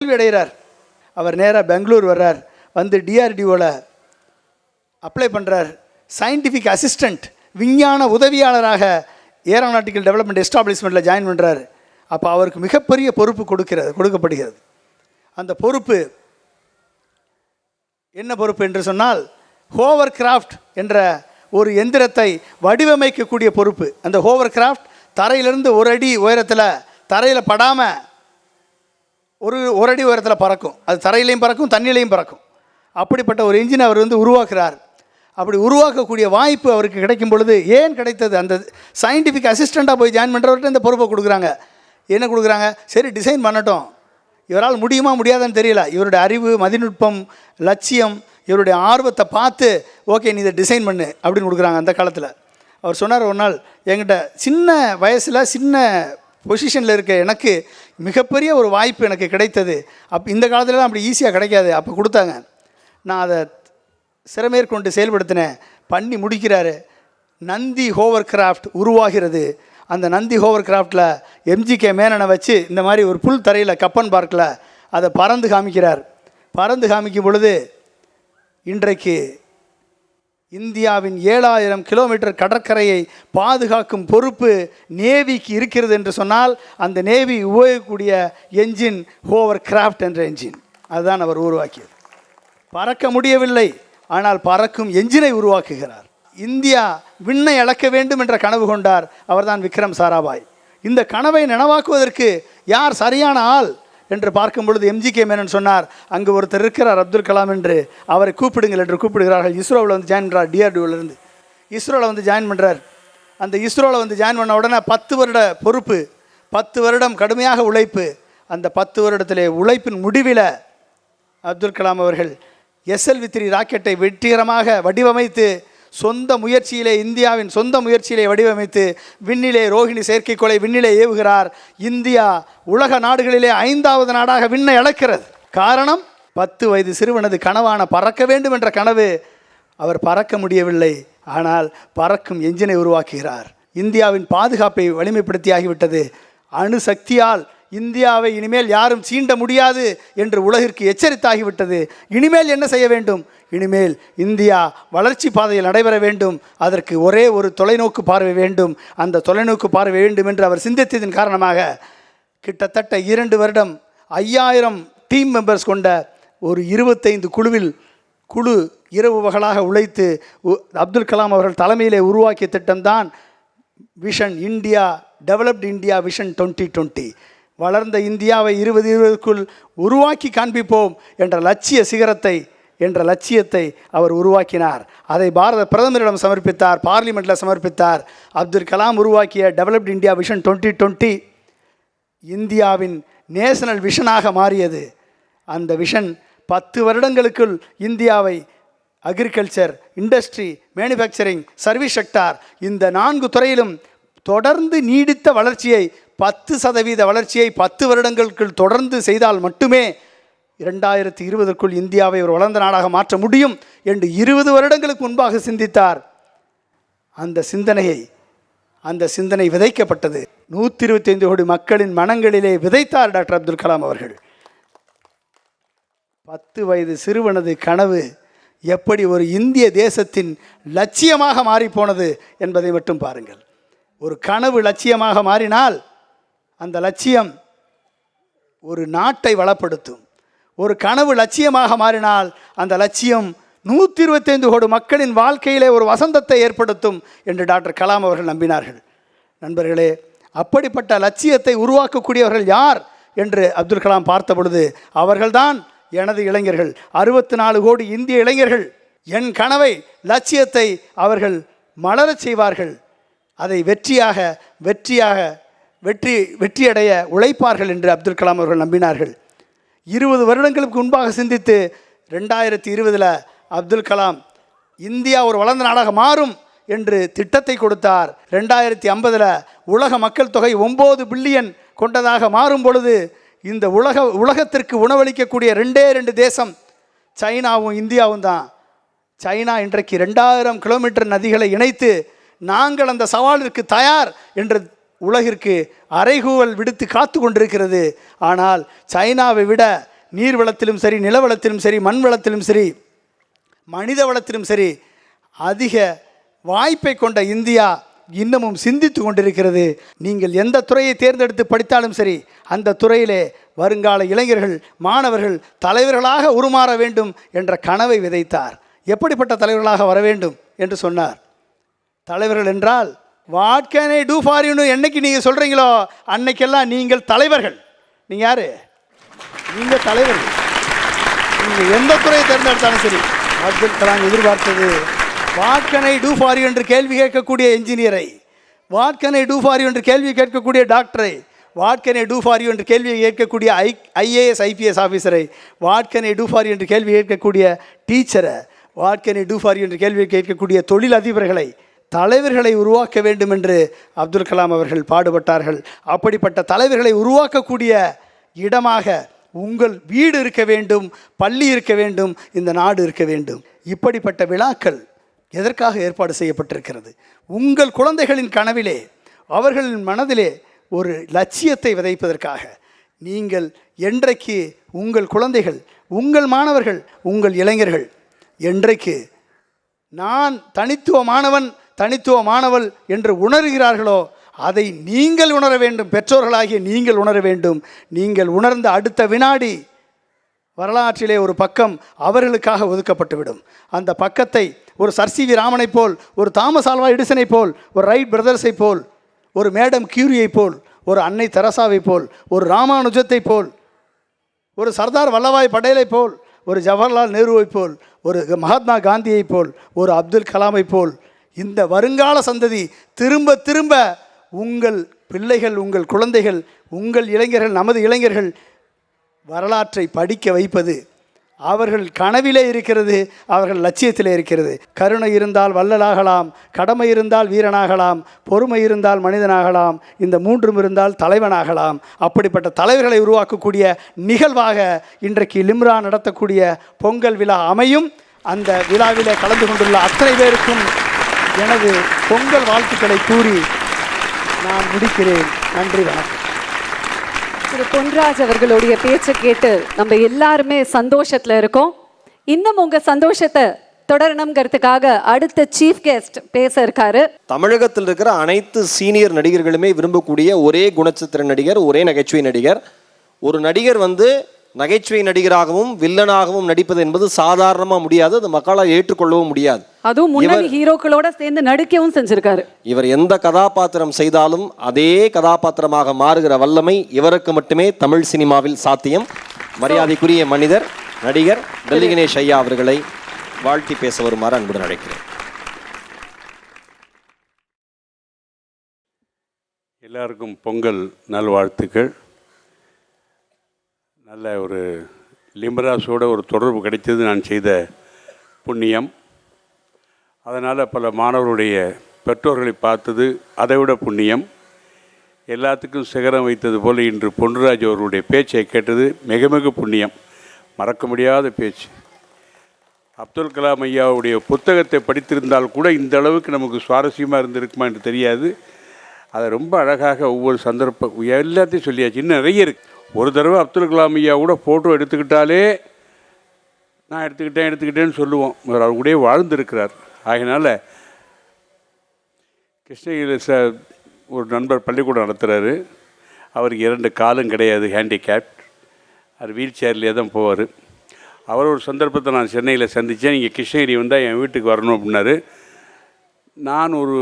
தோல்வி அடைகிறார். அவர் நேராக பெங்களூர் வர்றார். வந்து டிஆர்டிஓவில் அப்ளை பண்ணுறார். சயின்டிஃபிக் அசிஸ்டண்ட், விஞ்ஞான உதவியாளராக ஏரோநாட்டிக்கல் டெவலப்மெண்ட் எஸ்டாப்ளிஷ்மெண்ட்டில் ஜாயின் பண்ணுறாரு. அப்போ அவருக்கு மிகப்பெரிய பொறுப்பு கொடுக்கப்படுகிறது. அந்த பொறுப்பு என்ன பொறுப்பு என்று சொன்னால், ஹோவர் கிராஃப்ட் என்ற ஒரு எந்திரத்தை வடிவமைக்கக்கூடிய பொறுப்பு. அந்த ஹோவர் கிராஃப்ட் தரையிலிருந்து ஒரு அடி உயரத்தில், தரையில் படாமல் ஒரு அடி உயரத்தில் பறக்கும். அது தரையிலையும் பறக்கும், தண்ணியிலையும் பறக்கும். அப்படிப்பட்ட ஒரு இன்ஜின் அவர் உருவாக்குறார். அப்படி உருவாக்கக்கூடிய வாய்ப்பு அவருக்கு கிடைக்கும் பொழுது ஏன் கிடைத்தது? அந்த சயின்டிஃபிக் அசிஸ்டண்ட்டாக போய் ஜாயின் பண்ணுறவர்கிட்ட இந்த பொறுப்பை கொடுக்குறாங்க. என்ன கொடுக்குறாங்க? சரி, டிசைன் பண்ணட்டும். இவரால் முடியுமா முடியாதான்னு தெரியல. இவருடைய அறிவு, மதிநுட்பம், லட்சியம், இவருடைய ஆர்வத்தை பார்த்து ஓகே நீ இதை டிசைன் பண்ணு அப்படின்னு கொடுக்குறாங்க. அந்த காலத்தில் அவர் சொன்னார், ஒரு நாள் என்கிட்ட சின்ன வயசில் சின்ன பொசிஷனில் இருக்க எனக்கு மிகப்பெரிய ஒரு வாய்ப்பு எனக்கு கிடைத்தது. இந்த காலத்துலலாம் அப்படி ஈஸியாக கிடைக்காது. அப்போ கொடுத்தாங்க. நான் அதை சிறமேற்கொண்டு செயல்படுத்தினேன். பண்ணி முடிக்கிறாரு. நந்தி ஹோவர் கிராஃப்ட் உருவாகிறது. அந்த நந்தி ஹோவர் கிராஃப்டில் எம்ஜிகே மேனனை வச்சு இந்த மாதிரி ஒரு புல் தரையில் கப்பன் பார்க்கில் அதை பறந்து காமிக்கிறார். பறந்து காமிக்கும் பொழுது இன்றைக்கு இந்தியாவின் 7000 கிலோமீட்டர் கடற்கரையை பாதுகாக்கும் பொறுப்பு நேவிக்கு இருக்கிறது என்று சொன்னால், அந்த நேவி உபயோகிக்கக்கூடிய என்ஜின் ஹோவர் கிராஃப்ட் என்ற என்ஜின். அதுதான் அவர் உருவாக்கியது. பறக்க முடியவில்லை, ஆனால் பறக்கும் என்ஜினை உருவாக்குகிறார். இந்தியா விண்ணை அளக்க வேண்டும் என்ற கனவு கொண்டார். அவர்தான் விக்ரம் சாராபாய். இந்த கனவை நனவாக்குவதற்கு யார் சரியான ஆள் என்று பார்க்கும் பொழுது எம்ஜிகே மேனன் சொன்னார், அங்கு ஒருத்தர் இருக்கிறார் அப்துல் கலாம் என்று, அவரை கூப்பிடுங்கள் என்று கூப்பிடுகிறார்கள். இஸ்ரோவில் ஜாயின் பண்ணுறார். டிஆர்டிஓவிலிருந்து இஸ்ரோவில் ஜாயின் பண்ணுறார். அந்த இஸ்ரோவில் ஜாயின் பண்ண உடனே 10 வருட பொறுப்பு, 10 வருடம் கடுமையாக உழைப்பு. அந்த 10 வருடத்திலே உழைப்பின் முடிவில் அப்துல் கலாம் அவர்கள் SLV-3 ராக்கெட்டை வெற்றிகரமாக வடிவமைத்து, சொந்த முயற்சியிலே, இந்தியாவின் சொந்த முயற்சியிலே வடிவமைத்து விண்ணிலே ரோஹிணி செயற்கைக்கோளை விண்ணிலே ஏவுகிறார். இந்தியா உலக நாடுகளிலே 5வது நாடாக விண்ணை அளக்கிறது. காரணம், 10 வயது சிறுவனது கனவான பறக்க வேண்டும் என்ற கனவு. அவர் பறக்க முடியவில்லை, ஆனால் பறக்கும் என்ஜினை உருவாக்குகிறார். இந்தியாவின் பாதுகாப்பை வலிமைப்படுத்தியாகிவிட்டது. அணுசக்தியால் இந்தியாவை இனிமேல் யாரும் சீண்ட முடியாது என்று உலகிற்கு எச்சரித்தாகிவிட்டது. இனிமேல் என்ன செய்ய வேண்டும்? இனிமேல் இந்தியா வளர்ச்சி பாதையில் நடைபெற வேண்டும். அதற்கு ஒரே ஒரு தொலைநோக்கு பார்வை வேண்டும். அந்த தொலைநோக்கு பார்வை வேண்டும் என்று அவர் சிந்தித்ததின் காரணமாக கிட்டத்தட்ட 2 வருடம் 5000 டீம் மெம்பர்ஸ் கொண்ட ஒரு 25 குழு இரவு பகலாக உழைத்து அப்துல் கலாம் அவர்கள் தலைமையிலே உருவாக்கிய திட்டம்தான் vision India, developed India vision 2020. வளர்ந்த இந்தியாவை 2020க்குள் உருவாக்கி காண்பிப்போம் என்ற லட்சியத்தை அவர் உருவாக்கினார். அதை பாரத பிரதமரிடம் சமர்ப்பித்தார், பார்லிமெண்ட்டில் சமர்ப்பித்தார். அப்துல் கலாம் உருவாக்கிய டெவலப்டு இந்தியா விஷன் 2020 இந்தியாவின் நேஷனல் விஷனாக மாறியது. அந்த விஷன் 10 வருடங்களுக்குள் இந்தியாவை agriculture, industry, manufacturing, service sector, இந்த 4 துறையிலும் தொடர்ந்து நீடித்த வளர்ச்சியை, 10% வளர்ச்சியை 10 வருடங்களுக்குள் தொடர்ந்து செய்தால் மட்டுமே 2020க்குள் இந்தியாவை ஒரு வளர்ந்த நாடாக மாற்ற முடியும் என்று 20 வருடங்களுக்கு முன்பாக சிந்தித்தார். அந்த சிந்தனை விதைக்கப்பட்டது. 125 கோடி மக்களின் மனங்களிலே விதைத்தார் டாக்டர் அப்துல் கலாம் அவர்கள். 10 வயது சிறுவனது கனவு எப்படி ஒரு இந்திய தேசத்தின் லட்சியமாக மாறிப்போனது என்பதை மட்டும் பாருங்கள். ஒரு கனவு லட்சியமாக மாறினால் அந்த லட்சியம் ஒரு நாட்டை வளப்படுத்தும். ஒரு கனவு லட்சியமாக மாறினால் அந்த லட்சியம் 125 கோடி மக்களின் வாழ்க்கையிலே ஒரு வசந்தத்தை ஏற்படுத்தும் என்று டாக்டர் கலாம் அவர்கள் நம்பினார்கள். நண்பர்களே, அப்படிப்பட்ட லட்சியத்தை உருவாக்கக்கூடியவர்கள் யார் என்று அப்துல் கலாம் பார்த்த பொழுது அவர்கள்தான் எனது இளைஞர்கள். 64 கோடி இந்திய இளைஞர்கள் என் கனவை, லட்சியத்தை அவர்கள் மலரச் செய்வார்கள். அதை வெற்றியடைய உழைப்பார்கள் என்று அப்துல் கலாம் அவர்கள் நம்பினார்கள். 20 வருடங்களுக்கு முன்பாக சிந்தித்து 2020 அப்துல் கலாம் இந்தியா ஒரு வளர்ந்த நாடாக மாறும் என்று திட்டத்தை கொடுத்தார். 2050 உலக மக்கள் தொகை 9 பில்லியன் கொண்டதாக மாறும் பொழுது இந்த உலகத்திற்கு உணவளிக்கக்கூடிய 2 தேசம் சைனாவும் இந்தியாவும் தான். சைனா இன்றைக்கு 2000 கிலோமீட்டர் நதிகளை இணைத்து நாங்கள் அந்த சவாலிற்கு தயார் என்று உலகிற்கு அறைகூவல் விடுத்து காத்து கொண்டிருக்கிறது. ஆனால் சைனாவை விட நீர்வளத்திலும் சரி, நிலவளத்திலும் சரி, மண் வளத்திலும் சரி, மனித வளத்திலும் சரி அதிக வாய்ப்பை கொண்ட இந்தியா இன்னமும் சிந்தித்து கொண்டிருக்கிறது. நீங்கள் எந்த துறையை தேர்ந்தெடுத்து படித்தாலும் சரி, அந்த துறையிலே வருங்கால இளைஞர்கள், மாணவர்கள் தலைவர்களாக உருமாற வேண்டும் என்ற கனவை விதைத்தார். எப்படிப்பட்ட தலைவர்களாக வர வேண்டும் என்று சொன்னார். தலைவர்கள் என்றால் what can I do for யூன்னு என்னைக்கு நீங்கள் சொல்கிறீங்களோ அன்னைக்கெல்லாம் நீங்கள் தலைவர்கள். நீங்கள் யார்? நீங்கள் தலைவர்கள். நீங்கள் எந்த துறையை தேர்ந்தெடுத்தாலும் சரி. அப்துல் கலாம் எதிர்பார்த்தது what can I do for you என்று கேள்வி கேட்கக்கூடிய என்ஜினியரை, what can I do for you என்று கேள்வி கேட்கக்கூடிய டாக்டரை, what can I do for you என்று கேள்வியை கேட்கக்கூடிய ஐஏஎஸ் ஐபிஎஸ் ஆஃபீஸரை, what can I do for you என்று கேள்வி கேட்கக்கூடிய டீச்சரை, what can I do for you என்று கேள்வி கேட்கக்கூடிய தொழில் அதிபர்களை, தலைவர்களை உருவாக்க வேண்டும் என்று அப்துல் கலாம் அவர்கள் பாடுபட்டார்கள். அப்படிப்பட்ட தலைவர்களை உருவாக்கக்கூடிய இடமாக உங்கள் வீடு இருக்க வேண்டும், பள்ளி இருக்க வேண்டும், இந்த நாடு இருக்க வேண்டும். இப்படிப்பட்ட விழாக்கள் எதற்காக ஏற்பாடு செய்யப்பட்டிருக்கிறது? உங்கள் குழந்தைகளின் கனவிலே, அவர்களின் மனதிலே ஒரு லட்சியத்தை விதைப்பதற்காக. நீங்கள் என்றைக்கு உங்கள் குழந்தைகள், உங்கள் மாணவர்கள், உங்கள் இளைஞர்கள் என்றைக்கு நான் தனித்துவமானவன், தனித்துவமானவள் என்று உணர்கிறார்களோ அதை நீங்கள் உணர வேண்டும். பெற்றோர்களாகிய நீங்கள் உணர வேண்டும். நீங்கள் உணர்ந்த அடுத்த வினாடி வரலாற்றிலே ஒரு பக்கம் அவர்களுக்காக ஒதுக்கப்பட்டுவிடும். அந்த பக்கத்தை ஒரு சர் சி வி ராமனை போல், ஒரு தாமஸ் ஆல்வா எடிசனை போல், ஒரு ரைட் பிரதர்ஸை போல், ஒரு மேடம் கியூரியை போல், ஒரு அன்னை தெரசாவை போல், ஒரு ராமானுஜத்தை போல், ஒரு சர்தார் வல்லபாய் படேலை போல், ஒரு ஜவஹர்லால் நேருவை போல், ஒரு மகாத்மா காந்தியை போல், ஒரு அப்துல் கலாமை போல் இந்த வருங்கால சந்ததி திரும்ப திரும்ப உங்கள் பிள்ளைகள், உங்கள் குழந்தைகள், உங்கள் இளைஞர்கள், நமது இளைஞர்கள் வரலாற்றை படிக்க வைப்பது அவர்கள் கனவிலே இருக்கிறது, அவர்கள் லட்சியத்திலே இருக்கிறது. கருணை இருந்தால் வள்ளலாகலாம், கடமை இருந்தால் வீரனாகலாம், பொறுமை இருந்தால் மனிதனாகலாம், இந்த மூன்றும் இருந்தால் தலைவனாகலாம். அப்படிப்பட்ட தலைவர்களை உருவாக்கக்கூடிய நிகழ்வாக இன்றைக்கு லிம்ரா நடத்தக்கூடிய பொங்கல் விழா அமையும். அந்த விழாவிலே கலந்து கொண்டுள்ள அத்தனை பேருக்கும் எனது பொங்கல் வாழ்த்துக்களை கூறி நான் முடிக்கிறேன். நன்றி, வணக்கம். திரு பொன்ராஜ் அவர்களுடைய பேச்சை கேட்டு நம்ம எல்லாருமே சந்தோஷத்துல இருக்கோம். இன்னும் உங்க சந்தோஷத்தை தொடரணுங்கிறதுக்காக அடுத்த சீஃப் கெஸ்ட் பேச இருக்காரு. தமிழகத்தில் இருக்கிற அனைத்து சீனியர் நடிகர்களுமே விரும்பக்கூடிய ஒரே குணச்சித்திர நடிகர், ஒரே நகைச்சுவை நடிகர். ஒரு நடிகர் நகைச்சுவை நடிகராகவும் வில்லனாகவும் நடிப்பது என்பது சாதாரணமாக முடியாது. அது மக்களால் ஏற்றுக்கொள்ளவும் முடியாது. அதுவும் முன்னணி ஹீரோக்களோட சேர்ந்து நடிக்கவும் செஞ்சிருக்காரு. இவர் எந்த கதாபாத்திரம் செய்தாலும் அதே கதாபாத்திரமாக மாறுகிற வல்லமை இவருக்கு மட்டுமே தமிழ் சினிமாவில் சாத்தியம். மரியாதைக்குரிய மனிதர் நடிகர் டெல்லி கணேஷ் ஐயா அவர்களை வாழ்த்தி பேச வருமாறு அன்புடன் அழைக்கிறேன். எல்லாருக்கும் பொங்கல் நல்வாழ்த்துக்கள். நல்ல ஒரு லிம்ராஸோட ஒரு தொடர்பு கிடைத்தது நான் செய்த புண்ணியம். அதனால் பல மாணவருடைய பெற்றோர்களை பார்த்தது அதைவிட புண்ணியம். எல்லாத்துக்கும் சிகரம் வைத்தது போல் இன்று பொன்ராஜ் அவர்களுடைய பேச்சை கேட்டது மிக மிக புண்ணியம். மறக்க முடியாத பேச்சு. அப்துல் கலாம் ஐயாவுடைய புத்தகத்தை படித்திருந்தால் கூட இந்த அளவுக்கு நமக்கு சுவாரஸ்யமாக இருந்திருக்குமா என்று தெரியாது. அதை ரொம்ப அழகாக ஒவ்வொரு சந்தர்ப்பம் எல்லாத்தையும் சொல்லியாச்சு. இன்னும் நிறைய இருக்குது. ஒரு தடவை அப்துல் கலாம் ஐயா கூட ஃபோட்டோ எடுத்துக்கிட்டாலே நான் எடுத்துக்கிட்டேன்னு சொல்லுவோம். அவர் கூடயே வாழ்ந்துருக்கிறார். ஆகையினால கிருஷ்ணகிரியில் ஒரு நண்பர் பள்ளிக்கூடம் நடத்துகிறாரு. அவருக்கு 2 காலும் கிடையாது, ஹேண்டிகேப்ட். அவர் வீல் சேர்லேயே தான் போவார். அவர் ஒரு சந்தர்ப்பத்தை நான் சென்னையில் சந்தித்தேன். நீங்கள் கிருஷ்ணகிரி வந்தால் என் வீட்டுக்கு வரணும் அப்படின்னாரு. நான் ஒரு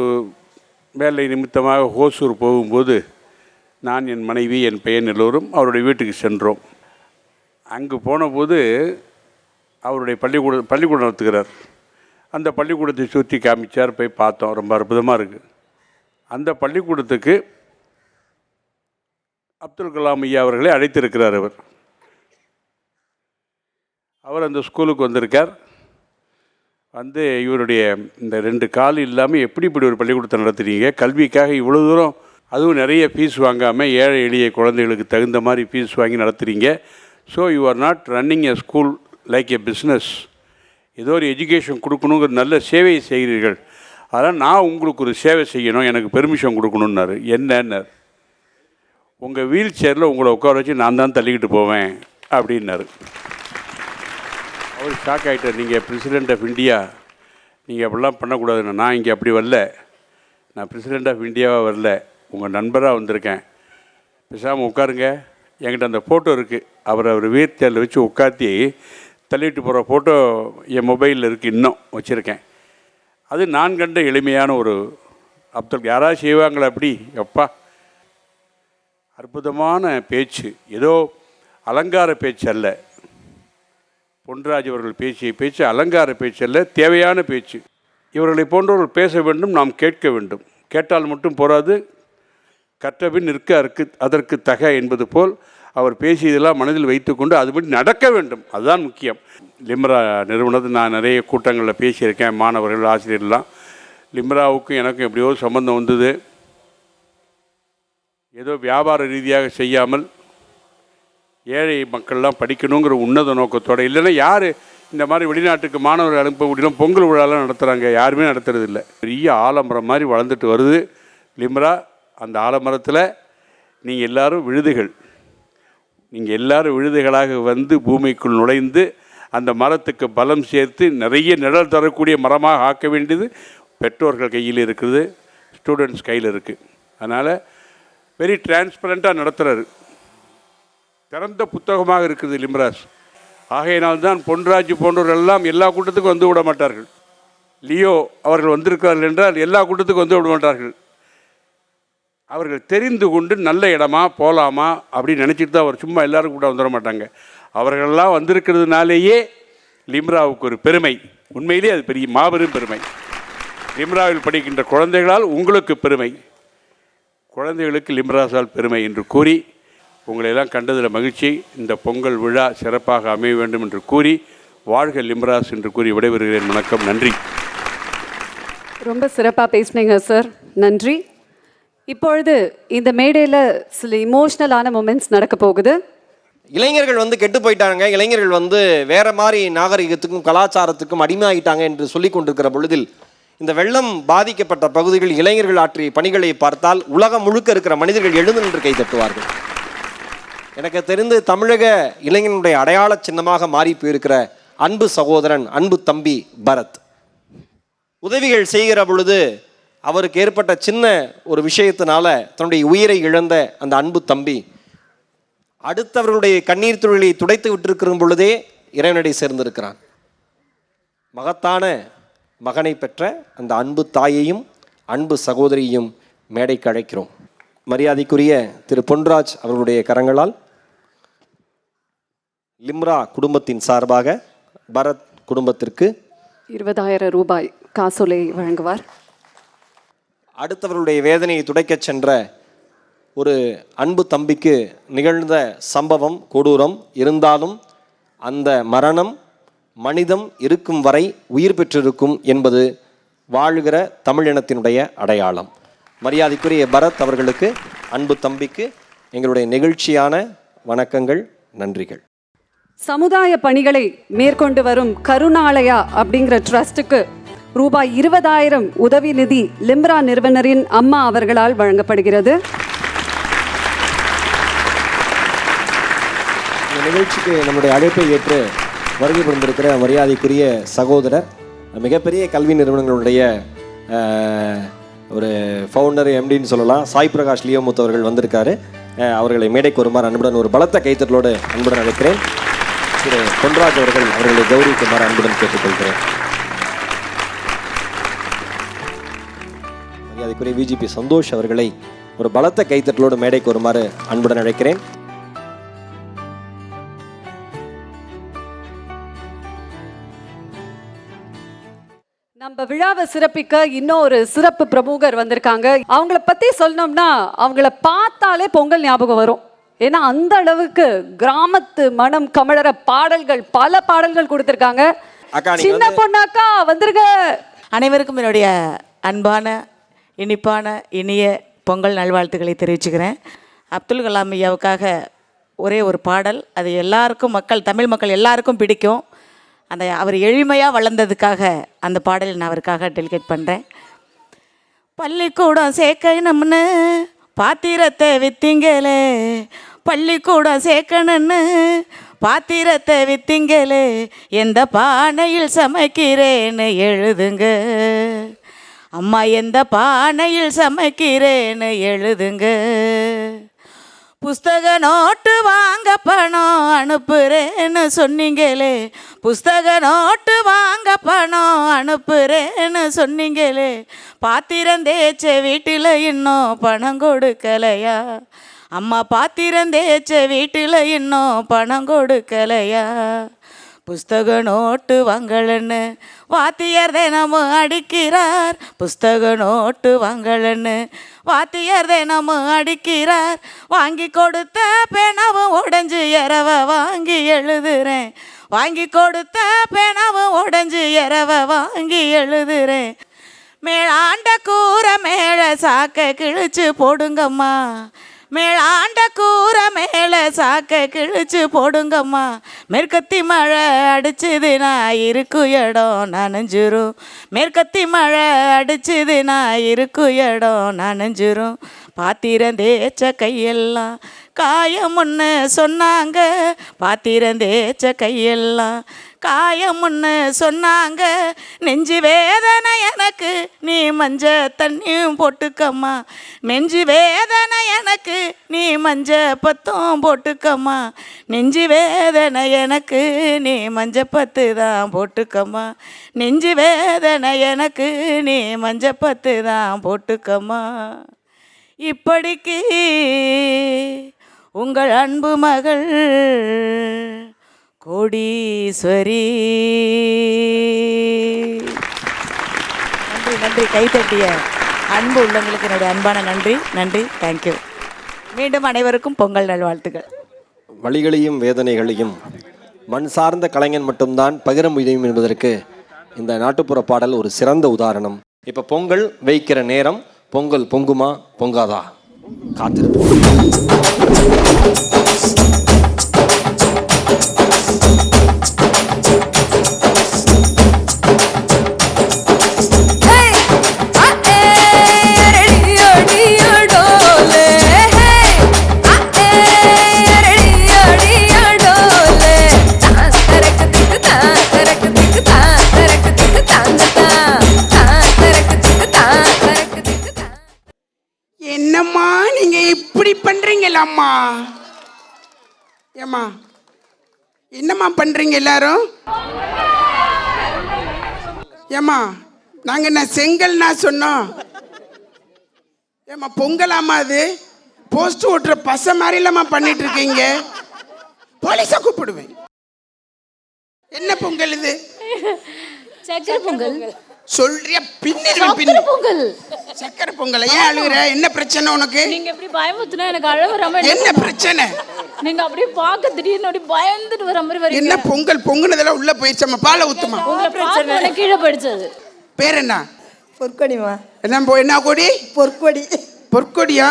வேலை நிமித்தமாக ஹோசூர் போகும்போது நான், என் மனைவி, என் பையன் எல்லோரும் அவருடைய வீட்டுக்கு சென்றோம். அங்கு போனபோது அவருடைய பள்ளிக்கூடம் நடத்துகிறார். அந்த பள்ளிக்கூடத்தை சுற்றி காமிச்சார். போய் பார்த்தோம். ரொம்ப அற்புதமாக இருக்குது. அந்த பள்ளிக்கூடத்துக்கு அப்துல் கலாம் ஐயா அவர்களை அழைத்திருக்கிறார். அவர் அந்த ஸ்கூலுக்கு வந்திருக்கார். இவருடைய இந்த 2 கால் இல்லாமல் எப்படி இப்படி ஒரு பள்ளிக்கூடத்தை நடத்துறீங்க? கல்விக்காக இவ்வளோ தூரம், அதுவும் நிறைய ஃபீஸ் வாங்காமல் ஏழை எளிய குழந்தைகளுக்கு தகுந்த மாதிரி ஃபீஸ் வாங்கி நடத்துகிறீங்க. So you are not running a school like a business. ஏதோ ஒரு எஜுகேஷன் கொடுக்கணுங்கிற நல்ல சேவையை செய்கிறீர்கள். அதனால் நான் உங்களுக்கு ஒரு சேவை செய்யணும், எனக்கு பெர்மிஷன் கொடுக்கணுன்னாரு. என்னன்னார், உங்கள் வீல் சேரில் உங்களை உட்கார வச்சு நான் தான் தள்ளிக்கிட்டு போவேன் அப்படின்னாரு. அவர் ஷாக் ஆகிட்டார். நீங்கள் பிரசிடெண்ட் ஆஃப் இந்தியா, நீங்கள் அப்படிலாம் பண்ணக்கூடாதுன்னு. நான் இங்கே அப்படி வரல, நான் பிரசிடெண்ட் ஆஃப் இந்தியாவாக வரல, உங்கள் நண்பராக வந்திருக்கேன், பேசாமல் உட்காருங்க. என்கிட்ட அந்த ஃபோட்டோ இருக்குது, அவர் வீல் சேரில் வச்சு உட்காத்தி தள்ளிட்டு போகிற ஃபோட்டோ என் மொபைலில் இருக்குது, இன்னும் வச்சுருக்கேன். அது நான் கண்ட எளிமையான ஒரு அப்துல். யாராவது செய்வாங்களா அப்படி? அப்பா, அற்புதமான பேச்சு, ஏதோ அலங்கார பேச்சு அல்ல. பொன்ராஜ் அவர்கள் பேசிய பேச்சு அலங்கார பேச்சு அல்ல, தேவையான பேச்சு. இவர்களை போன்றவர்கள் பேச வேண்டும், நாம் கேட்க வேண்டும். கேட்டால் மட்டும் போராது, கற்றபின் நிற்க அதற்கு தக என்பது போல் அவர் பேசியதெல்லாம் மனதில் வைத்துக்கொண்டு அதுபடி நடக்க வேண்டும். அதுதான் முக்கியம். லிம்ரா நிறுவனத்தில் நான் நிறைய கூட்டங்களில் பேசியிருக்கேன், மாணவர்கள், ஆசிரியர்லாம். லிம்ராவுக்கும் எனக்கும் எப்படியோ சம்பந்தம் வந்தது. ஏதோ வியாபார ரீதியாக செய்யாமல் ஏழை மக்கள்லாம் படிக்கணுங்கிற உன்னத நோக்கத்தோடு. இல்லைன்னா யார் இந்த மாதிரி வெளிநாட்டுக்கு மாணவர்கள் அனுப்ப முடியும்? பொங்கல் விழாலாம் நடத்துகிறாங்க, யாருமே நடத்துறதில்லை. பெரிய ஆலமரம் மாதிரி வளர்ந்துட்டு வருது லிம்ரா. அந்த ஆலமரத்தில் நீங்கள் எல்லோரும் விழுதுகள், நீங்கள் எல்லோரும் விழுதுகளாக வந்து பூமிக்குள் நுழைந்து அந்த மரத்துக்கு பலம் சேர்த்து நிறைய நிழல் தரக்கூடிய மரமாக ஆக்க வேண்டியது பெற்றோர்கள் கையில் இருக்குது, ஸ்டூடெண்ட்ஸ் கையில் இருக்குது. அதனால் வெரி டிரான்ஸ்பரண்ட்டாக நடத்துகிறாரு. திறந்த புத்தகமாக இருக்குது லிம்ராஸ். ஆகையினால்தான் பொன்ராஜ் போன்றவர்கள் எல்லாம் எல்லா கூட்டத்துக்கும் வந்து விட மாட்டார்கள். லியோ அவர்கள் வந்திருக்கிறார்கள் என்றால் எல்லா கூட்டத்துக்கும் வந்து விட மாட்டார்கள். அவர்கள் தெரிந்து கொண்டு நல்ல இடமா போகலாமா அப்படின்னு நினச்சிட்டு தான் அவர் சும்மா எல்லோரும் கூட வந்துட மாட்டாங்க. அவர்களெல்லாம் வந்திருக்கிறதுனாலேயே லிம்ராவுக்கு ஒரு பெருமை. உண்மையிலே அது பெரிய மாபெரும் பெருமை. லிம்ராவில் படிக்கின்ற குழந்தைகளால் உங்களுக்கு பெருமை, குழந்தைகளுக்கு லிம்ராஸால் பெருமை என்று கூறி, உங்களையெல்லாம் கண்டதில் மகிழ்ச்சி. இந்த பொங்கல் விழா சிறப்பாக அமைய வேண்டும் என்று கூறி, வாழ்க லிம்ராஸ் என்று கூறி விடைபெறுகிறேன். வணக்கம், நன்றி. ரொம்ப சிறப்பாக பேசுனீங்க சார், நன்றி. இப்பொழுது இந்த மேடையில் சில இமோஷ்னலான மொமெண்ட்ஸ் நடக்க போகுது. இளைஞர்கள் வந்து கெட்டு போயிட்டாங்க, இளைஞர்கள் வந்து வேற மாதிரி நாகரிகத்துக்கும் கலாச்சாரத்துக்கும் அடிமையாகிட்டாங்க என்று சொல்லி கொண்டிருக்கிற பொழுதில், இந்த வெள்ளம் பாதிக்கப்பட்ட பகுதிகளில் இளைஞர்கள் ஆற்றிய பணிகளை பார்த்தால் உலகம் முழுக்க இருக்கிற மனிதர்கள் எழுந்து நின்று கை தட்டுவார்கள். எனக்கு தெரிந்து தமிழக இளைஞனுடைய அடையாள சின்னமாக மாறி போயிருக்கிற அன்பு சகோதரன், அன்பு தம்பி பரத், உதவிகள் செய்கிற பொழுது அவருக்கு ஏற்பட்ட சின்ன ஒரு விஷயத்தினால தன்னுடைய உயிரை இழந்த அந்த அன்பு தம்பி அடுத்தவர்களுடைய கண்ணீர் துளிகளை துடைத்து விட்டிருக்கிற பொழுதே இறைவனடி சேர்ந்திருக்கிறான். மகத்தான மகனை பெற்ற அந்த அன்பு தாயையும் அன்பு சகோதரியையும் மேடைக்கு அழைக்கிறோம். மரியாதைக்குரிய திரு பொன்ராஜ் அவர்களுடைய கரங்களால் லிம்ரா குடும்பத்தின் சார்பாக பரத் குடும்பத்திற்கு 20,000 ரூபாய் காசோலை வழங்குவார். அடுத்தவர்களுடைய வேதனையை துடைக்கச் சென்ற ஒரு அன்பு தம்பிக்கு நிகழ்ந்த சம்பவம் கொடூரம் இருந்தாலும் அந்த மரணம் மனிதம் இருக்கும் வரை உயிர் பெற்றிருக்கும் என்பது வாழ்கிற தமிழினத்தினுடைய அடையாளம். மரியாதைக்குரிய பரத் அவர்களுக்கு, அன்பு தம்பிக்கு எங்களுடைய நெகிழ்ச்சியான வணக்கங்கள், நன்றிகள். சமுதாய பணிகளை மேற்கொண்டு வரும் கருணாலயா அப்படிங்கிற ட்ரஸ்ட்டுக்கு ரூபாய் 20,000 உதவி நிதி லிம்ரா நிறுவனரின் அம்மா அவர்களால் வழங்கப்படுகிறது. இந்த நிகழ்ச்சிக்கு நம்முடைய அழைப்பை ஏற்று வருகை புரிந்திருக்கிற மரியாதைக்குரிய சகோதரர், மிகப்பெரிய கல்வி நிறுவனங்களுடைய ஒரு ஃபவுண்டர், எம்டின்னு சொல்லலாம், சாய் பிரகாஷ் லியோமுத்து அவர்கள் வந்திருக்காரு. அவர்களை மேடைக்கு வருமாறு அன்புடன் ஒரு பலத்த கைத்தட்டலோடு அன்புடன் அழைக்கிறேன். திரு பொன்ராஜ் அவர்களை கௌரவிக்குமாறு அன்புடன் கேட்டுக்கொள்கிறேன். மரியாதைக்குரிய விஜிபி சந்தோஷ் அவர்களை ஒரு பலத்த கைத்தட்டலோடு மேடைக்கு வருமாறு அன்புடன் அழைக்கிறேன். நம்ம விழாவை சிறப்பிக்க இன்னும் ஒரு சிறப்பு பிரமுகர் வந்திருக்காங்க. அவங்கள பத்தி சொல்லணும்னா அவங்கள பார்த்தாலே பொங்கல் ஞாபகம் வரும். ஏன்னா அந்த அளவுக்கு கிராமத்து மனம் கமழற பாடல்கள், பல பாடல்கள் கொடுத்திருக்காங்க. சின்ன பொண்ணாக்கா வந்திருக்க. அனைவருக்கும் என்னுடைய அன்பான இனிப்பான இனிய பொங்கல் நல்வாழ்த்துக்களை தெரிவிச்சுக்கிறேன். அப்துல் கலாம் ஐயாவுக்காக ஒரே ஒரு பாடல், அது எல்லாருக்கும் தமிழ் மக்கள் எல்லாருக்கும் பிடிக்கும். அவர் எளிமையாக வளர்ந்ததுக்காக அந்த பாடலை நான் அவருக்காக டெலிகேட் பண்ணுறேன். பள்ளிக்கூடம் சேர்க்கணும்னு பாத்திரத்தை வித்தீங்களே, பள்ளிக்கூடம் சேர்க்கணும்னு பாத்திரத்தை வித்தீங்களே, எந்த பானையில் சமைக்கிறேன்னு எழுதுங்க அம்மா, எந்த பானையில் சமைக்கிறேன்னு எழுதுங்க. புஸ்தக நோட்டு வாங்க பணம் அனுப்புறேன்னு சொன்னீங்களே, புஸ்தக நோட்டு வாங்க பணம் அனுப்புறேன்னு சொன்னீங்களே, பாத்திரம் தேய்ச்ச வீட்டில் இன்னும் பணம் கொடுக்கலையா அம்மா, பாத்திரம் தேய்ச்ச வீட்டில் இன்னும் பணம் கொடுக்கலையா. புஸ்தக நோட்டு வாங்கலன்னு வாத்தியார் தினமும் அடிக்கிறார், புஸ்தக நோட்டு வாங்கலன்னு வாத்தியார் தினமும் அடிக்கிறார், வாங்கி கொடுத்த பேனாவும் உடைஞ்சு இரவ வாங்கி எழுதுறேன், வாங்கி கொடுத்த பேனாவும் உடைஞ்சு இரவ வாங்கி எழுதுறேன். மேலாண்ட கூரை மேலே சாக்க கிழிச்சு போடுங்கம்மா, மேலாண்ட கூரை மேலே சாக்க கிழிச்சு போடுங்கம்மா, மேற்கத்தி மழை அடிச்சுது நான் இருக்கும் இடம் நனைஞ்சிரும், மேற்கத்தி மழை அடிச்சுது நான் இருக்கும் இடம் நனைஞ்சிரும். பாத்திரம் தேய்ச்ச கையெல்லாம் காயமுன்னு சொன்னாங்க, பாத்திரம் தேய்ச்ச கையெல்லாம் காயமுன்னு சொன்னாங்க, நெஞ்சு வேதனை எனக்கு நீ மஞ்ச தண்ணியும் போட்டுக்கம்மா, நெஞ்சு வேதனை எனக்கு நீ மஞ்ச பத்தும் போட்டுக்கம்மா, நெஞ்சு வேதனை எனக்கு நீ மஞ்ச பத்து தான் போட்டுக்கம்மா, நெஞ்சு வேதனை எனக்கு நீ மஞ்ச பத்து தான் போட்டுக்கம்மா. இப்படிக்கு உங்கள் அன்பு மகள் கோடீஸ்வரி. நன்றி நன்றி. கைத்தட்டிய அன்பு உள்ளங்களுக்கு என்னுடைய அன்பான நன்றி நன்றி. தேங்க்யூ. மீண்டும் அனைவருக்கும் பொங்கல் நல்வாழ்த்துக்கள். வழிகளையும் வேதனைகளையும் மண் சார்ந்த கலைஞன் மட்டும்தான் பகிர முடியும் என்பதற்கு இந்த நாட்டுப்புற பாடல் ஒரு சிறந்த உதாரணம். இப்போ பொங்கல் வைக்கிற நேரம். பொங்கல் பொங்குமா பொங்காதா காத்திருப்போம். என்னம்மா நீங்க இப்படி பண்றீங்களாம்மா? ஏம்மா என்னம்மா பண்றீங்க எல்லாரும்? ஏம்மா நாங்க என்ன செங்கல்னா சொன்னோம்? ஏம்மா பொங்கலாமா? அது போஸ்ட் ஓட்டுற பசை மாதிரி இல்லாம பண்ணிட்டு இருக்கீங்க. போலீஸை கூப்பிடுவேன். என்ன பொங்கல் இது? சக்கரை பொங்கல் சொல்றியா? பின்னிடுவேன். பொங்கல் சக்கரை பொங்கல். ஏன் அழுகுற? என்ன பிரச்சனை உனக்கு? நீங்க எப்படி பயமுத்துனா எனக்கு அழ வராம. என்ன பிரச்சனை? நீங்க அப்படியே பார்க்க திடீர்னு அப்படி பயந்துட்டு வர மாதிரி வரீங்க. என்ன பொங்கல் பொங்குனதெல்லாம் உள்ள போயிடுச்சம்மா. பாலை ஊத்துமா. உங்களை பார்த்து கீழே படிச்சது. பேர் என்ன? பொற்கொடிமா. என்ன என்ன கொடி? பொற்கொடி. பொற்கொடியா?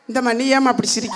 இந்த நீ ஏமா அப்படி சிரிக்க?